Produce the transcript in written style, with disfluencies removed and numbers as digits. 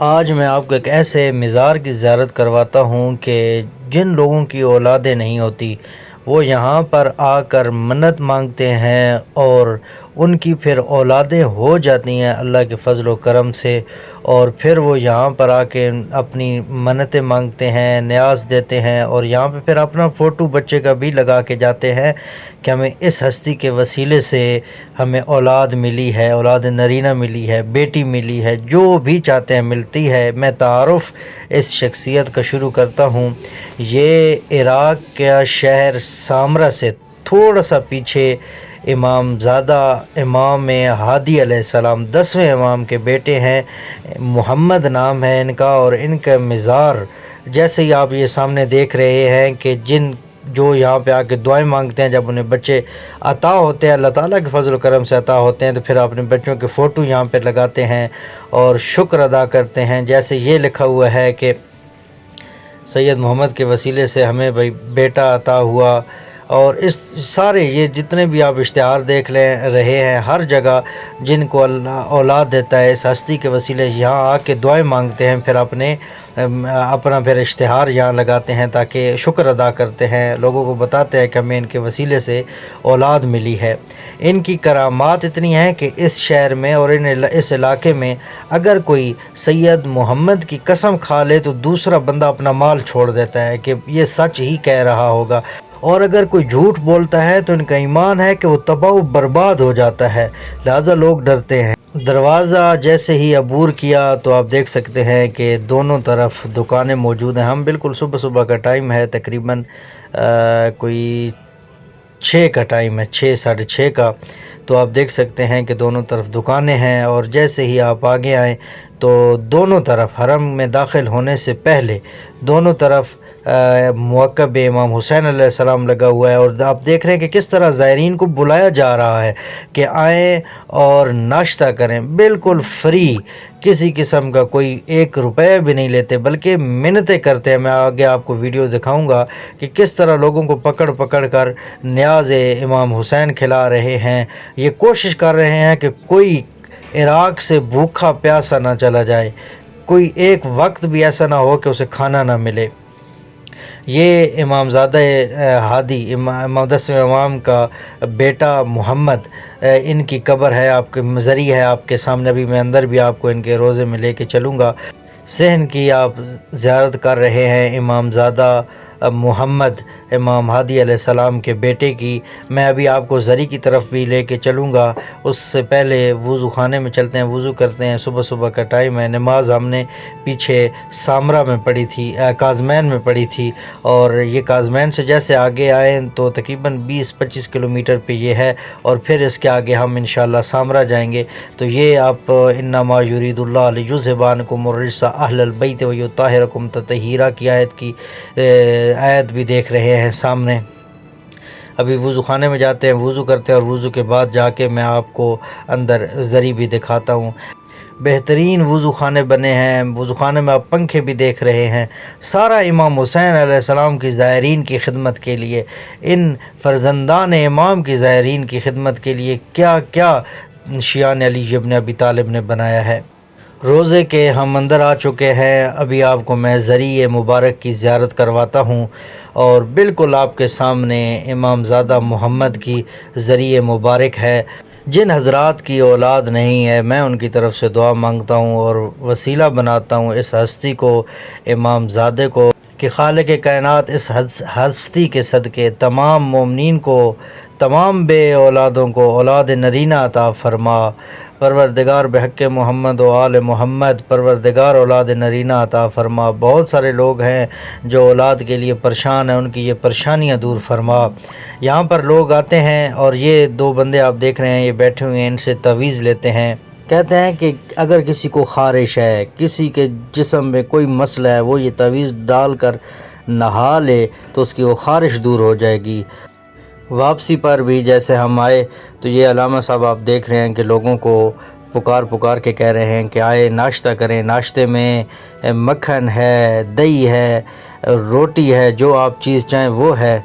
آج میں آپ کو ایک ایسے مزار کی زیارت کرواتا ہوں کہ جن لوگوں کی اولادیں نہیں ہوتی وہ یہاں پر آ کر منت مانگتے ہیں اور ان کی پھر اولادیں ہو جاتی ہیں اللہ کے فضل و کرم سے، اور پھر وہ یہاں پر آ کے اپنی منتیں مانگتے ہیں، نیاز دیتے ہیں، اور یہاں پہ پھر اپنا فوٹو بچے کا بھی لگا کے جاتے ہیں کہ ہمیں اس ہستی کے وسیلے سے ہمیں اولاد ملی ہے، اولاد نرینہ ملی ہے، بیٹی ملی ہے، جو بھی چاہتے ہیں ملتی ہے۔ میں تعارف اس شخصیت کا شروع کرتا ہوں۔ یہ عراق کا شہر سامرا سے تھوڑا سا پیچھے امام زادہ امام ہادی علیہ السلام 10ویں امام کے بیٹے ہیں، محمد نام ہے ان کا، اور ان کا مزار جیسے ہی آپ یہ سامنے دیکھ رہے ہیں کہ جو یہاں پہ آ کے دعائیں مانگتے ہیں، جب انہیں بچے عطا ہوتے ہیں، اللہ تعالیٰ کے فضل و کرم سے عطا ہوتے ہیں، تو پھر اپنے بچوں کے فوٹو یہاں پہ لگاتے ہیں اور شکر ادا کرتے ہیں۔ جیسے یہ لکھا ہوا ہے کہ سید محمد کے وسیلے سے ہمیں بیٹا عطا ہوا، اور اس سارے یہ جتنے بھی آپ اشتہار دیکھ رہے ہیں، ہر جگہ جن کو اللہ اولاد دیتا ہے اس ہستی کے وسیلے یہاں آ کے دعائیں مانگتے ہیں، پھر اپنا پھر اشتہار یہاں لگاتے ہیں تاکہ شکر ادا کرتے ہیں، لوگوں کو بتاتے ہیں کہ ہمیں ان کے وسیلے سے اولاد ملی ہے۔ ان کی کرامات اتنی ہیں کہ اس شہر میں اور اس علاقے میں اگر کوئی سید محمد کی قسم کھا لے تو دوسرا بندہ اپنا مال چھوڑ دیتا ہے کہ یہ سچ ہی کہہ رہا ہوگا، اور اگر کوئی جھوٹ بولتا ہے تو ان کا ایمان ہے کہ وہ تباہ و برباد ہو جاتا ہے، لہذا لوگ ڈرتے ہیں۔ دروازہ جیسے ہی عبور کیا تو آپ دیکھ سکتے ہیں کہ دونوں طرف دکانیں موجود ہیں۔ ہم بالکل صبح کا ٹائم ہے، تقریباً کوئی 6 کا ٹائم ہے، 6 ساڑھے 6 کا، تو آپ دیکھ سکتے ہیں کہ دونوں طرف دکانیں ہیں، اور جیسے ہی آپ آگے آئیں تو دونوں طرف حرم میں داخل ہونے سے پہلے دونوں طرف موقب امام حسین علیہ السلام لگا ہوا ہے، اور آپ دیکھ رہے ہیں کہ کس طرح زائرین کو بلایا جا رہا ہے کہ آئیں اور ناشتہ کریں، بالکل فری، کسی قسم کا کوئی 1 روپے بھی نہیں لیتے، بلکہ منتیں کرتے ہیں۔ میں آگے آپ کو ویڈیو دکھاؤں گا کہ کس طرح لوگوں کو پکڑ کر نیاز امام حسین کھلا رہے ہیں، یہ کوشش کر رہے ہیں کہ کوئی عراق سے بھوکا پیاسا نہ چلا جائے، کوئی ایک وقت بھی ایسا نہ ہو کہ اسے کھانا نہ ملے۔ یہ امام زادہ ہادی امام 10ویں امام کا بیٹا محمد، ان کی قبر ہے، آپ کے ذریعہ ہے آپ کے سامنے، ابھی میں اندر بھی آپ کو ان کے روضے میں لے کے چلوں گا۔ صحن کی آپ زیارت کر رہے ہیں امام زادہ محمد امام ہادی علیہ السلام کے بیٹے کی۔ میں ابھی آپ کو زری کی طرف بھی لے کے چلوں گا، اس سے پہلے وضو خانے میں چلتے ہیں، وضو کرتے ہیں، صبح کا ٹائم ہے۔ نماز ہم نے پیچھے سامرا میں پڑھی تھی، کاظمین میں پڑھی تھی، اور یہ کاظمین سے جیسے آگے آئیں تو تقریباً 20-25 کلومیٹر پہ یہ ہے، اور پھر اس کے آگے ہم انشاءاللہ سامرا جائیں گے۔ تو یہ آپ انما یرید اللہ لیذھب عنکم الرجس اہل البیت ویطہرکم تطہیرا کی آیت بھی دیکھ رہے ہیں سامنے۔ ابھی وضو خانے میں جاتے ہیں، وضو کرتے ہیں، اور وضو کے بعد جا کے میں آپ کو اندر زری بھی دکھاتا ہوں۔ بہترین وضو خانے بنے ہیں، وضو خانے میں آپ پنکھے بھی دیکھ رہے ہیں، سارا امام حسین علیہ السلام کی زائرین کی خدمت کے لیے، ان فرزندان امام کی زائرین کی خدمت کے لیے کیا کیا شیعان علی ابن ابی طالب نے بنایا ہے۔ روزے کے ہم اندر آ چکے ہیں، ابھی آپ کو میں ذریعہ مبارک کی زیارت کرواتا ہوں، اور بالکل آپ کے سامنے امام زادہ محمد کی ذریعہ مبارک ہے۔ جن حضرات کی اولاد نہیں ہے میں ان کی طرف سے دعا مانگتا ہوں اور وسیلہ بناتا ہوں اس ہستی کو، امام زادے کو، کہ خالق کائنات اس ہستی کے صدقے تمام مومنین کو، تمام بے اولادوں کو اولاد نرینہ عطا فرما۔ پروردگار بحق محمد و آل محمد، پروردگار اولاد نرینہ عطا فرما۔ بہت سارے لوگ ہیں جو اولاد کے لیے پریشان ہیں، ان کی یہ پریشانیاں دور فرما۔ یہاں پر لوگ آتے ہیں، اور یہ 2 بندے آپ دیکھ رہے ہیں یہ بیٹھے ہوئے ہیں، ان سے تعویذ لیتے ہیں۔ کہتے ہیں کہ اگر کسی کو خارش ہے، کسی کے جسم میں کوئی مسئلہ ہے، وہ یہ تعویذ ڈال کر نہا لے تو اس کی وہ خارش دور ہو جائے گی۔ واپسی پر بھی جیسے ہم آئے تو یہ علامہ صاحب آپ دیکھ رہے ہیں کہ لوگوں کو پکار کے کہہ رہے ہیں کہ آئے ناشتہ کریں، ناشتے میں مکھن ہے، دہی ہے، روٹی ہے، جو آپ چیز چاہیں وہ ہے۔